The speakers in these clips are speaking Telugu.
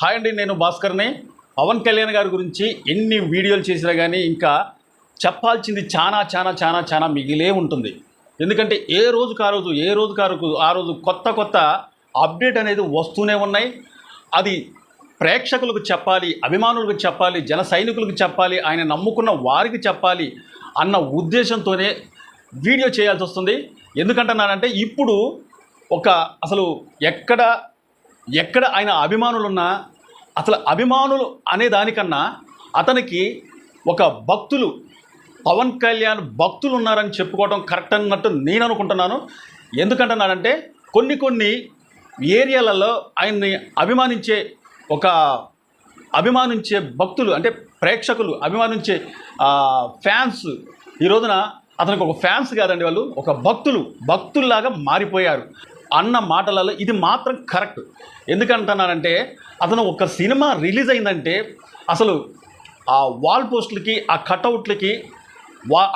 హాయ్ అండి, నేను భాస్కర్ని. పవన్ కళ్యాణ్ గారి గురించి ఎన్ని వీడియోలు చేసినా కానీ ఇంకా చెప్పాల్సింది చాలా చాలా చాలా చాలా మిగిలే ఉంటుంది. ఎందుకంటే ఏ రోజుకు ఆ రోజు కొత్త అప్డేట్ అనేది వస్తూనే ఉన్నాయి. అది ప్రేక్షకులకు చెప్పాలి, అభిమానులకు చెప్పాలి, జన సైనికులకు చెప్పాలి, ఆయన నమ్ముకున్న వారికి చెప్పాలి అన్న ఉద్దేశంతోనే వీడియో చేయాల్సి వస్తుంది. ఎందుకంటున్నానంటే ఇప్పుడు అసలు ఎక్కడ ఆయన అభిమానులున్నా, అసలు అభిమానులు అనే దానికన్నా అతనికి ఒక భక్తులు, పవన్ కళ్యాణ్ భక్తులు ఉన్నారని చెప్పుకోవడం కరెక్ట్ అన్నట్టు నేను అనుకుంటున్నాను. ఎందుకంటున్నానంటే కొన్ని ఏరియాలలో ఆయన్ని అభిమానించే భక్తులు, అంటే ప్రేక్షకులు అభిమానించే ఫ్యాన్స్ ఈ రోజున అతనికి ఒక ఫ్యాన్స్ కాదండి, వాళ్ళు ఒక భక్తుల్లాగా మారిపోయారు అన్న మాటలలో ఇది మాత్రం కరెక్ట్. ఎందుకంటున్నానంటే అతను ఒక సినిమా రిలీజ్ అయిందంటే అసలు ఆ వాల్ పోస్టులకి, ఆ కటౌట్లకి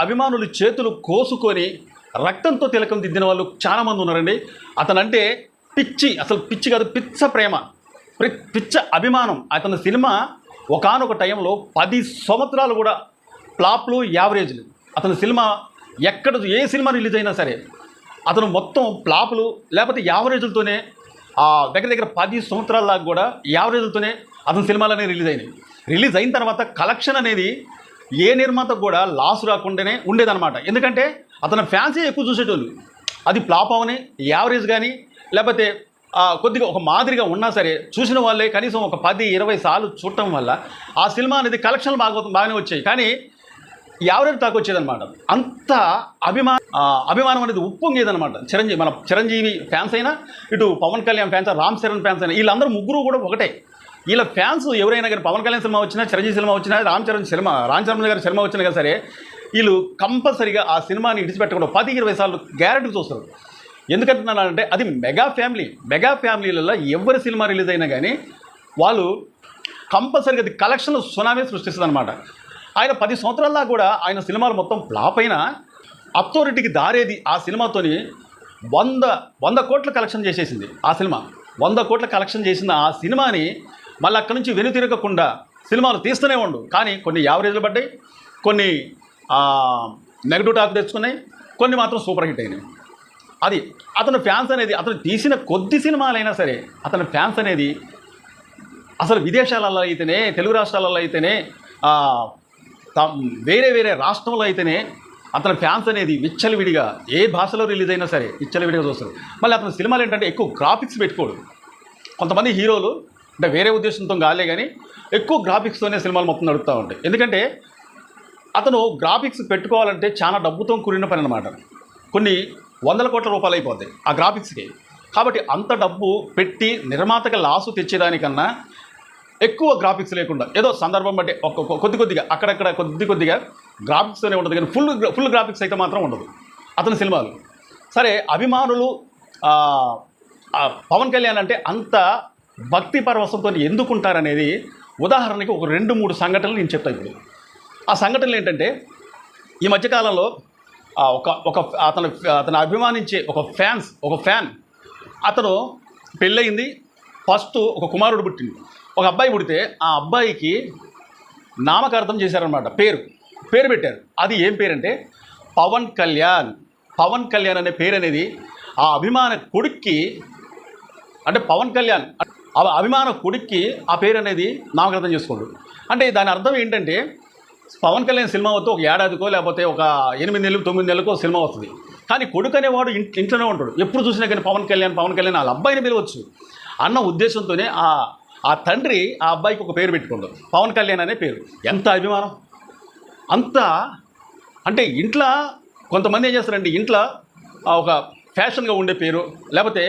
అభిమానులు చేతులు కోసుకొని రక్తంతో తిలకం దిద్దిన వాళ్ళు చాలామంది ఉన్నారండి. అతనంటే పిచ్చి కాదు, పిచ్చ అభిమానం. అతని సినిమా ఒకానొక టైంలో 10 సంవత్సరాలు కూడా ఫ్లాప్లు, యావరేజ్లు. అతని సినిమా ఏ సినిమా రిలీజ్ అయినా సరే అతను మొత్తం ఫ్లాపులు లేకపోతే యావరేజ్లతోనే దగ్గర 10 సంవత్సరాల దాకా కూడా యావరేజ్లతోనే అతని సినిమాలనే రిలీజ్ అయిన తర్వాత కలెక్షన్ అనేది ఏ నిర్మాతకు కూడా లాస్ రాకుండానే ఉండేదన్నమాట. ఎందుకంటే అతని ఫ్యాన్సే ఎక్కువ చూసేటోళ్ళు. అది ఫ్లాప్ అవని, యావరేజ్ కానీ లేకపోతే కొద్దిగా ఒక మాదిరిగా ఉన్నా సరే చూసిన వాళ్ళే కనీసం ఒక 10-20 సార్లు చూడటం వల్ల ఆ సినిమా అనేది కలెక్షన్లు బాగానే వచ్చాయి. కానీ యావరేజ్ తాకు వచ్చేదనమాట. అంత అభిమానం అనేది ఉప్పొంగేదనమాట. మన చిరంజీవి ఫ్యాన్స్ అయినా, ఇటు పవన్ కళ్యాణ్ ఫ్యాన్స్, రామ్ చరణ్ ఫ్యాన్స్ అయినా, వీళ్ళందరూ ముగ్గురు కూడా ఒకటే. వీళ్ళ ఫ్యాన్స్ ఎవరైనా కానీ పవన్ కళ్యాణ్ సినిమా వచ్చినా, చిరంజీవి సినిమా వచ్చినా, రామ్ చరణ్ గారి సినిమా వచ్చినా కానీ సరే వీళ్ళు కంపల్సరీగా ఆ సినిమాని ఇడిచిపెట్టకుండా 10-20 సార్లు గ్యారెంటీ చూస్తారు. ఎందుకంటున్నానంటే అది మెగా ఫ్యామిలీలలో ఎవరి సినిమా రిలీజ్ అయినా కానీ వాళ్ళు కంపల్సరీగా అది కలెక్షన్లు సునామీ సృష్టిస్తుంది అనమాట. ఆయన 10 సంవత్సరాల్లో కూడా ఆయన సినిమాలు మొత్తం ఫ్లాప్ అయినా అథారిటీకి దారేది ఆ సినిమాతోని 100 కోట్ల కలెక్షన్ చేసేసింది. ఆ సినిమా 100 కోట్ల కలెక్షన్ చేసిన ఆ సినిమాని మళ్ళీ అక్కడి నుంచి వెనుతిరగకుండా సినిమాలు తీస్తూనే ఉండు. కానీ కొన్ని యావరేజ్లు పడ్డాయి, కొన్ని నెగటివ్ టాక్ తెచ్చుకున్నాయి, కొన్ని మాత్రం సూపర్ హిట్ అయినాయి. అది అతను ఫ్యాన్స్ అనేది, అతను తీసిన కొద్ది సినిమాలైనా సరే అతని ఫ్యాన్స్ అనేది అసలు విదేశాలలో అయితేనే, తెలుగు రాష్ట్రాలలో అయితేనే, వేరే రాష్ట్రంలో అయితేనే అతని ఫ్యాన్స్ అనేది విచ్చలవిడిగా ఏ భాషలో రిలీజ్ అయినా సరే విచ్చలవిడిగా చూస్తారు. మళ్ళీ అతని సినిమాలు ఏంటంటే ఎక్కువ గ్రాఫిక్స్ పెట్టుకోడు. కొంతమంది హీరోలు అంటే వేరే ఉద్దేశంతో కాలే కానీ ఎక్కువ గ్రాఫిక్స్తోనే సినిమాలు మొత్తం నడుపుతూ ఉంటాయి. ఎందుకంటే అతను గ్రాఫిక్స్ పెట్టుకోవాలంటే చాలా డబ్బుతో కూడిన పని అనమాట. కొన్ని 100 కోట్ల రూపాయలు అయిపోతాయి ఆ గ్రాఫిక్స్కి. కాబట్టి అంత డబ్బు పెట్టి నిర్మాతగా లాసు తెచ్చేదానికన్నా ఎక్కువ గ్రాఫిక్స్ లేకుండా ఏదో సందర్భం బట్టి కొద్దిగా అక్కడక్కడ కొద్దిగా గ్రాఫిక్స్తోనే ఉండదు, కానీ ఫుల్ గ్రాఫిక్స్ అయితే మాత్రం ఉండదు అతని సినిమాలు. సరే, అభిమానులు పవన్ కళ్యాణ్ అంటే అంత భక్తి పరవశంతో ఎందుకుంటారనేది ఉదాహరణకి ఒక 2-3 సంఘటనలు నేను చెప్తాను ఇప్పుడు. ఆ సంఘటనలు ఏంటంటే, ఈ మధ్యకాలంలో అతను అభిమానించే ఒక ఫ్యాన్ అతను పెళ్ళయింది. ఫస్ట్ ఒక కుమారుడు పుట్టింది, ఒక అబ్బాయి పుడితే ఆ అబ్బాయికి నామకరణం చేశారనమాట. పేరు పెట్టారు. అది ఏం పేరంటే పవన్ కళ్యాణ్ అనే పేరు అనేది ఆ అభిమాన కొడుక్కి, అంటే పవన్ కళ్యాణ్ అభిమాన కొడుక్కి ఆ పేరు అనేది నామకరణం చేసుకోండు. అంటే దాని అర్థం ఏంటంటే పవన్ కళ్యాణ్ సినిమా వస్తే ఒక ఏడాదికో లేకపోతే ఒక 8 నెలలు 9 నెలలకో సినిమా వస్తుంది. కానీ కొడుకు అనేవాడు ఇంట్లోనే ఉంటాడు. ఎప్పుడు చూసినా కానీ పవన్ కళ్యాణ్ వాళ్ళ అబ్బాయిని పిలవచ్చు అన్న ఉద్దేశంతోనే ఆ తండ్రి ఆ అబ్బాయికి ఒక పేరు పెట్టుకుంటాడు, పవన్ కళ్యాణ్ అనే పేరు. ఎంత అభిమానం! అంత అంటే ఇంట్లో కొంతమంది ఏం చేస్తారంటే ఇంట్లో ఒక ఫ్యాషన్గా ఉండే పేరు, లేకపోతే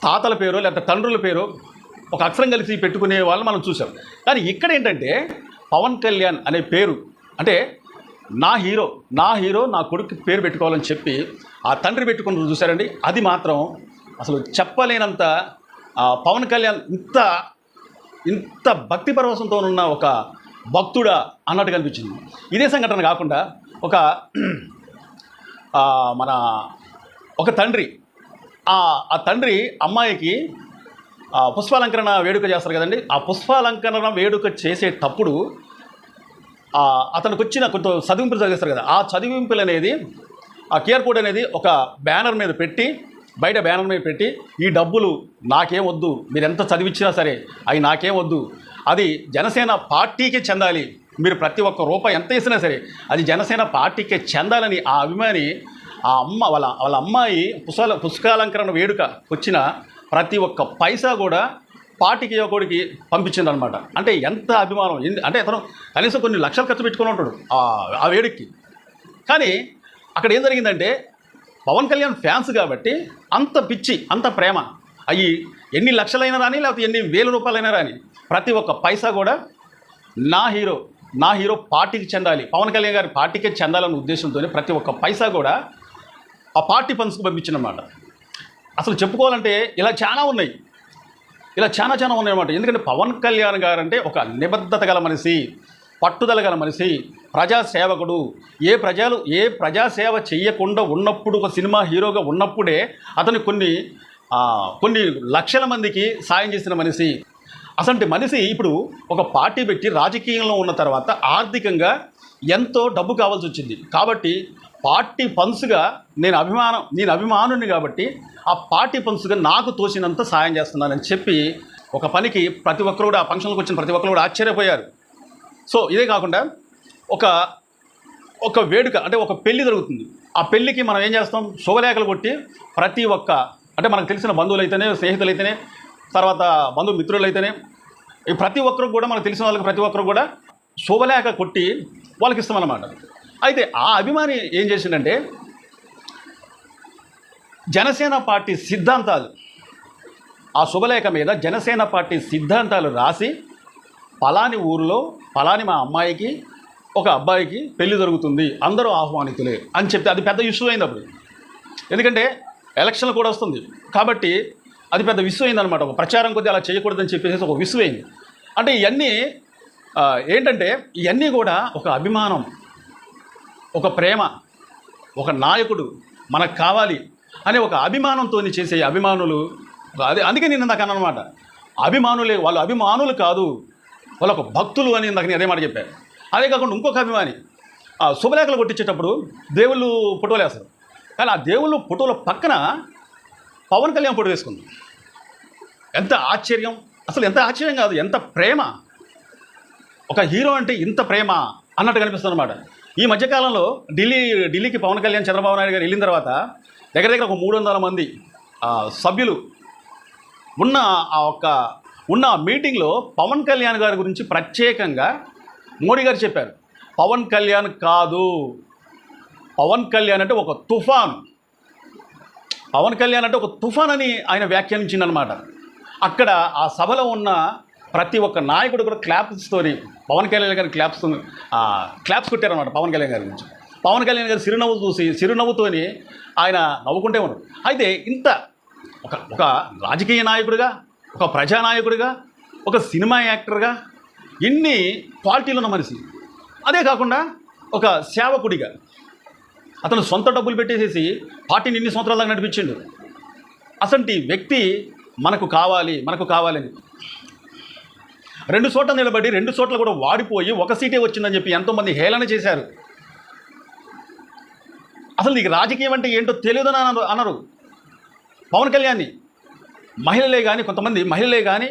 తాతల పేరు, లేకపోతే తండ్రుల పేరు ఒక అక్షరం కలిసి పెట్టుకునే వాళ్ళు మనం చూసాం. కానీ ఇక్కడ ఏంటంటే పవన్ కళ్యాణ్ అనే పేరు అంటే నా హీరో నా కొడుకు పేరు పెట్టుకోవాలని చెప్పి ఆ తండ్రి పెట్టుకుని చూశారండి. అది మాత్రం అసలు చెప్పలేనంత పవన్ కళ్యాణ్ ఇంత భక్తి పరవశంతో ఉన్న ఒక భక్తుడా అన్నట్టు కనిపించింది. ఇదే సంఘటన కాకుండా ఒక తండ్రి ఆ తండ్రి అమ్మాయికి పుష్పాలంకరణ వేడుక చేస్తారు కదండి. ఆ పుష్పాలంకరణ వేడుక చేసేటప్పుడు అతనికి వచ్చిన కొంత చదివింపులు చదివిస్తారు కదా. ఆ చదివింపులు అనేది, ఆ క్యూఆర్ కోడ్ అనేది ఒక బ్యానర్ మీద పెట్టి, బయట బ్యానర్ మీద పెట్టి, ఈ డబ్బులు నాకేం వద్దు, మీరు ఎంత చదివించినా సరే అవి నాకేం వద్దు, అది జనసేన పార్టీకి చెందాలి, మీరు ప్రతి ఒక్క రూపాయి ఎంత వేసినా సరే అది జనసేన పార్టీకే చెందాలని ఆ అభిమాని, ఆ అమ్మ వాళ్ళ అమ్మాయి పుష్పాలంకరణ వేడుక వచ్చిన ప్రతి ఒక్క పైసా కూడా పార్టీకి యువకుడికి పంపించిందనమాట. అంటే ఎంత అభిమానం! అంటే అతను కనీసం కొన్ని లక్షలు ఖర్చు పెట్టుకుని ఉంటాడు ఆ వేడుకకి. కానీ అక్కడ ఏం జరిగిందంటే, పవన్ కళ్యాణ్ ఫ్యాన్స్ కాబట్టి అంత పిచ్చి, అంత ప్రేమ, అవి ఎన్ని లక్షలైనా రాని, లేకపోతే ఎన్ని వేల రూపాయలైనా రాని, ప్రతి ఒక్క పైసా కూడా నా హీరో పార్టీకి చెందాలి, పవన్ కళ్యాణ్ గారి పార్టీకే చెందాలన్న ఉద్దేశంతోనే ప్రతి ఒక్క పైసా కూడా ఆ పార్టీ ఫండ్స్కి పంపించిందన్నమాట. అసలు చెప్పుకోవాలంటే ఇలా చాలా ఉన్నాయి అన్నమాట. ఎందుకంటే పవన్ కళ్యాణ్ గారు అంటే ఒక నిబద్ధత గల మనిషి, పట్టుదల గల మనిషి, ప్రజాసేవకుడు. ఏ ప్రజాసేవ చేయకుండా ఉన్నప్పుడు, ఒక సినిమా హీరోగా ఉన్నప్పుడే అతను కొన్ని లక్షల మందికి సాయం చేసిన మనిషి. అసలు మనిషి ఇప్పుడు ఒక పార్టీ పెట్టి రాజకీయంలో ఉన్న తర్వాత ఆర్థికంగా ఎంతో డబ్బు కావాల్సి వచ్చింది. కాబట్టి పార్టీ ఫండ్స్గా నేను అభిమానుని కాబట్టి ఆ పార్టీ ఫండ్స్గా నాకు తోచినంత సాయం చేస్తున్నానని చెప్పి ఒక పనికి ప్రతి ఒక్కరు కూడా, ఆ ఫంక్షన్కి వచ్చిన ప్రతి ఒక్కరు కూడా ఆశ్చర్యపోయారు. సో ఇదే కాకుండా ఒక వేడుక, అంటే ఒక పెళ్లి జరుగుతుంది. ఆ పెళ్ళికి మనం ఏం చేస్తాం, శుభలేఖలు కొట్టి ప్రతి ఒక్క, అంటే మనకు తెలిసిన బంధువులైతేనే, స్నేహితులైతేనే, తర్వాత బంధుమిత్రులైతేనే, ప్రతి ఒక్కరు కూడా, మనకు తెలిసిన వాళ్ళకి ప్రతి ఒక్కరు కూడా శుభలేఖ కొట్టి వాళ్ళకి ఇస్తామన్నమాట. అయితే ఆ అభిమాని ఏం చేసిందంటే, జనసేన పార్టీ సిద్ధాంతాలు, ఆ శుభలేఖ మీద జనసేన పార్టీ సిద్ధాంతాలు రాసి, పలాని ఊరిలో పలాని మా అమ్మాయికి ఒక అబ్బాయికి పెళ్లి జరుగుతుంది, అందరూ ఆహ్వానితులే అని చెప్తే అది పెద్ద ఇష్యూ అయింది అప్పుడు. ఎందుకంటే ఎలక్షన్లు కూడా వస్తుంది కాబట్టి అది పెద్ద ఇష్యూ అయిందనమాట. ఒక ప్రచారం కొద్దిగా అలా చేయకూడదని చెప్పేసి ఒక ఇష్యూ అయింది. అంటే ఇవన్నీ ఏంటంటే, ఇవన్నీ కూడా ఒక అభిమానం, ఒక ప్రేమ, ఒక నాయకుడు మనకు కావాలి అనే ఒక అభిమానంతో చేసే అభిమానులు. అందుకే నేను ఇందాక అన్నమాట, వాళ్ళు అభిమానులు కాదు, వాళ్ళు ఒక భక్తులు అని ఇందాక నేను అదే మాట చెప్పాను. అదే కాకుండా ఇంకొక అభిమాని శుభలేఖలు కొట్టించేటప్పుడు దేవుళ్ళు ఫోటోలు వేస్తారు, కానీ ఆ దేవుళ్ళు ఫోటోల పక్కన పవన్ కళ్యాణ్ ఫోటో వేసుకుంది. ఎంత ఆశ్చర్యం! అసలు ఎంత ఆశ్చర్యం కాదు, ఎంత ప్రేమ! ఒక హీరో అంటే ఇంత ప్రేమ అన్నట్టు కనిపిస్తుంది అనమాట. ఈ మధ్యకాలంలో ఢిల్లీకి పవన్ కళ్యాణ్, చంద్రబాబు నాయుడు గారు వెళ్ళిన తర్వాత దగ్గర ఒక 300 మంది సభ్యులు ఉన్న మీటింగ్లో పవన్ కళ్యాణ్ గారి గురించి ప్రత్యేకంగా మోడీ గారు చెప్పారు. పవన్ కళ్యాణ్ కాదు, పవన్ కళ్యాణ్ అంటే ఒక తుఫాన్, పవన్ కళ్యాణ్ అంటే ఒక తుఫాన్ అని ఆయన వ్యాఖ్యానించిందనమాట. అక్కడ ఆ సభలో ఉన్న ప్రతి ఒక్క నాయకుడు కూడా క్లాప్స్తోని పవన్ కళ్యాణ్ గారి క్లాప్స్ కొట్టారనమాట పవన్ కళ్యాణ్ గారి గురించి. పవన్ కళ్యాణ్ గారి చిరునవ్వుతోని ఆయన నవ్వుకుంటే ఉన్నారు. అయితే ఇంత ఒక రాజకీయ నాయకుడిగా, ఒక ప్రజానాయకుడిగా, ఒక సినిమా యాక్టర్గా ఎన్ని క్వాలిటీలు ఉన్న మనిషి. అదే కాకుండా ఒక సేవకుడిగా అతను సొంత డబ్బులు పెట్టేసేసి పార్టీని ఇన్ని సంవత్సరాల దాకా నడిపించిండు. అసంటి వ్యక్తి మనకు కావాలని 2 చోట్ల నిలబడి 2 చోట్ల కూడా వాడిపోయి ఒక సీటే వచ్చిందని చెప్పి ఎంతోమంది హేళన చేశారు. అసలు నీకు రాజకీయం అంటే ఏంటో తెలియదని అన్నారు పవన్ కళ్యాణ్ని. కొంతమంది మహిళలే కానీ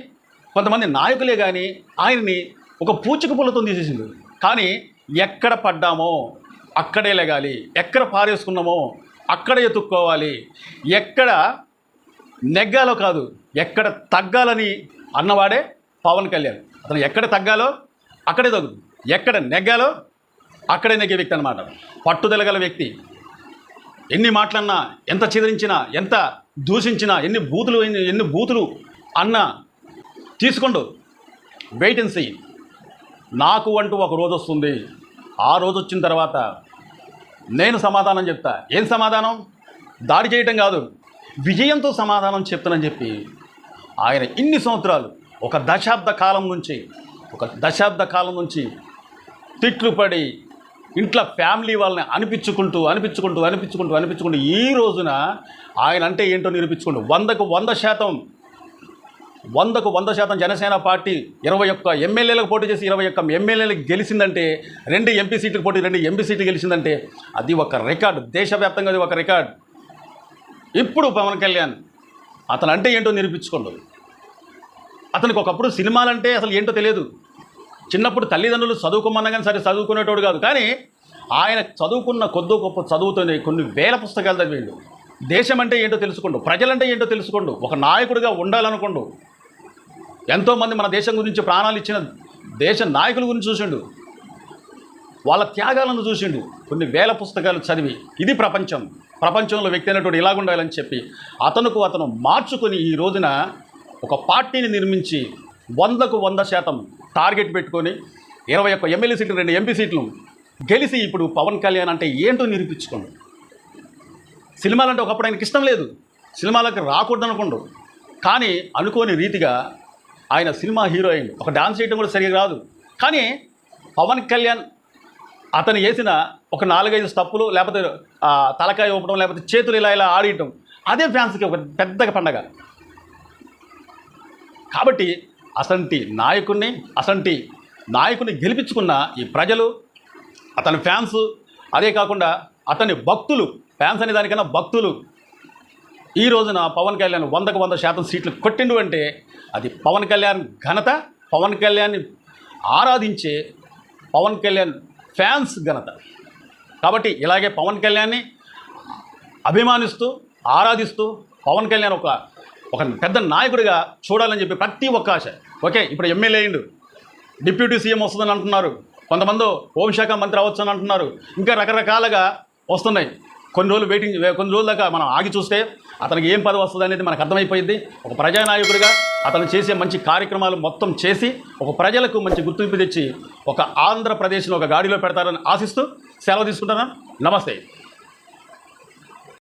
కొంతమంది నాయకులే కానీ ఆయన్ని ఒక పూచిక పుల్లతో తీసేసింది. కానీ ఎక్కడ పడ్డామో అక్కడే లెగాలి, ఎక్కడ పారేసుకున్నామో అక్కడే ఎత్తుక్కోవాలి, ఎక్కడ నెగ్గాలో కాదు ఎక్కడ తగ్గాలని అన్నవాడే పవన్ కళ్యాణ్. అతను ఎక్కడ తగ్గాలో అక్కడే తగ్గుతుంది, ఎక్కడ నెగ్గాలో అక్కడే నెగ్గే వ్యక్తి అన్నమాట. పట్టుదలగల వ్యక్తి. ఎన్ని మాటలన్నా, ఎంత చెదిరించినా, ఎంత దూషించినా, ఎన్ని బూతులు అన్నా తీసుకోండు, వెయిట్ అండ్ సీ. నాకు అంటూ ఒక రోజు వస్తుంది, ఆ రోజు వచ్చిన తర్వాత నేను సమాధానం చెప్తా. ఏం సమాధానం? దాడి చేయటం కాదు, విజయంతో సమాధానం చెప్తానని చెప్పి ఆయన ఇన్ని సంవత్సరాలు, ఒక దశాబ్ద కాలం నుంచి తిట్లు పడి ఇంట్లో ఫ్యామిలీ వాళ్ళని అనిపించుకుంటూ ఈ రోజున ఆయన అంటే ఏంటో నిరూపించుకుంటూ 100% 100% జనసేన పార్టీ 21 ఎమ్మెల్యేలకు పోటీ చేసి 21 ఎమ్మెల్యేలకు గెలిచిందంటే, 2 ఎంపీ సీట్లకు పోటీ 2 ఎంపీ సీట్లు గెలిచిందంటే అది ఒక రికార్డు, దేశవ్యాప్తంగా అది ఒక రికార్డు. ఇప్పుడు పవన్ కళ్యాణ్ అతను అంటే ఏంటో నిరూపించుకోండు. అతనికి ఒకప్పుడు సినిమాలంటే అసలు ఏంటో తెలియదు. చిన్నప్పుడు తల్లిదండ్రులు చదువుకోమన్నా కానీ సరే చదువుకునేటోడు కాదు. కానీ ఆయన చదువుకున్న కొద్దో గొప్ప చదువుతోనే కొన్ని వేల పుస్తకాలు చదివిండు. దేశం అంటే ఏంటో తెలుసుకోండు, ప్రజలంటే ఏంటో తెలుసుకోండు, ఒక నాయకుడిగా ఉండాలనుకోండు. ఎంతోమంది మన దేశం గురించి ప్రాణాలు ఇచ్చిన దేశ నాయకుల గురించి చూసిండు, వాళ్ళ త్యాగాలను చూసిండు. కొన్ని వేల పుస్తకాలు చదివి ఇది ప్రపంచంలో వ్యక్తి అయినటువంటి ఇలాగుండాలని చెప్పి అతను మార్చుకొని ఈ రోజున ఒక పార్టీని నిర్మించి 100% టార్గెట్ పెట్టుకొని 21 ఎమ్మెల్యే సీట్లు 2 ఎంపీ సీట్లు గెలిచి ఇప్పుడు పవన్ కళ్యాణ్ అంటే ఏంటో నిరూపించుకోండు. సినిమాలంటే ఒకప్పుడు ఆయనకి ఇష్టం లేదు, సినిమాలకు రాకూడదు అనుకోండు. కానీ అనుకోని రీతిగా ఆయన సినిమా హీరో అయింది. ఒక డాన్స్ చేయడం కూడా సరిగా రాదు. కానీ పవన్ కళ్యాణ్ అతను వేసిన ఒక 4-5 స్టెప్పులు, లేకపోతే తలకాయ ఊపడం, లేకపోతే చేతులు ఇలా ఆడియటం, అదే ఫ్యాన్స్కి ఒక పెద్ద పండగ. కాబట్టి అసంటి నాయకుడిని గెలిపించుకున్న ఈ ప్రజలు, అతని ఫ్యాన్స్, అదే కాకుండా అతని భక్తులు, ఫ్యాన్స్ అనే దానికన్నా భక్తులు ఈ రోజున పవన్ కళ్యాణ్ 100% సీట్లు కొట్టిండు అంటే అది పవన్ కళ్యాణ్ ఘనత, పవన్ కళ్యాణ్ని ఆరాధించే పవన్ కళ్యాణ్ ఫ్యాన్స్ ఘనత. కాబట్టి ఇలాగే పవన్ కళ్యాణ్ని అభిమానిస్తూ ఆరాధిస్తూ పవన్ కళ్యాణ్ ఒక పెద్ద నాయకుడిగా చూడాలని చెప్పి ప్రతి ఒక్క ఆశ. ఓకే, ఇప్పుడు ఎమ్మెల్యే అయ్యిండు, డిప్యూటీ సీఎం వస్తుందని అంటున్నారు, కొంతమంది హోంశాఖ మంత్రి అవ్వచ్చు అని అంటున్నారు, ఇంకా రకరకాలుగా వస్తున్నాయి. కొన్ని రోజుల దాకా మనం ఆగి చూస్తే అతనికి ఏం పదవి వస్తుంది అనేది మనకు అర్థమైపోయింది. ఒక ప్రజానాయకుడిగా అతను చేసే మంచి కార్యక్రమాలు మొత్తం చేసి ఒక ప్రజలకు మంచి గుర్తింపు తెచ్చి ఒక ఆంధ్రప్రదేశ్ను ఒక గాడిలో పెడతారని ఆశిస్తూ సెలవు తీసుకుంటున్నాను. నమస్తే.